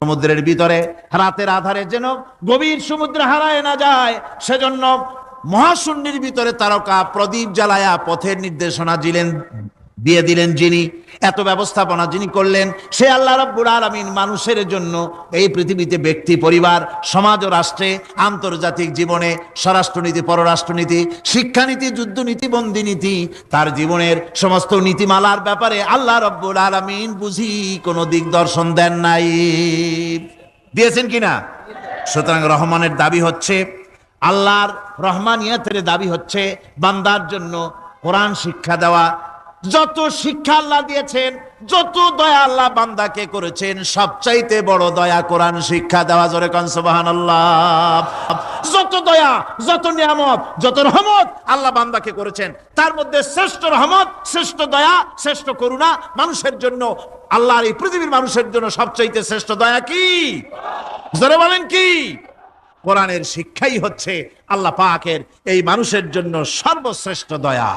সমুদ্রের ভিতরে রাতের আধারে যেন গভীর সমুদ্রে হারায় না যায়, সেজন্য মহাশূন্যের ভিতরে তারকা প্রদীপ জ্বালায়া পথের নির্দেশনা দিয়ে দিলেন যিনি, এত ব্যবস্থাপনা যিনি করলেন, সে আল্লাহ রাব্বুল আলামিন মানুষের জন্য এই পৃথিবীতে ব্যক্তি, পরিবার, সমাজ ও রাষ্ট্রে, আন্তর্জাতিক জীবনে, স্বরাষ্ট্রনীতি, পররাষ্ট্রনীতি, শিক্ষানীতি, যুদ্ধনীতি, বন্দিনীতি, তার জীবনের সমস্ত নীতিমালার ব্যাপারে আল্লাহ রাব্বুল আলামিন বুঝি কোনো দিকদর্শন দেন নাই। দিয়েছেন কিনা? সুতরাং রহমানের দাবি হচ্ছে, আল্লাহর রহমানিয়তের দাবি হচ্ছে বান্দার জন্য কোরআন শিক্ষা দেওয়া। যত শিক্ষা আল্লাহ দিয়েছেন, যত দয়া আল্লাহ বান্দাকে করেছেন, সবচাইতে বড় দয়া কোরআন শিক্ষা দেওয়া। জোরে কান সুবহানাল্লাহ। যত দয়া, যত নিয়ামত, যত রহমত আল্লাহ বান্দাকে করেছেন, তার মধ্যে শ্রেষ্ঠ রহমত, শ্রেষ্ঠ দয়া, শ্রেষ্ঠ করুণা মানুষের জন্য, আল্লাহর এই পৃথিবীর মানুষের জন্য সবচাইতে শ্রেষ্ঠ দয়া কি? জোরে বলেন কি? কোরআনের শিক্ষাই হচ্ছে আল্লাহ পাকের এই মানুষের জন্য সর্বশ্রেষ্ঠ দয়া।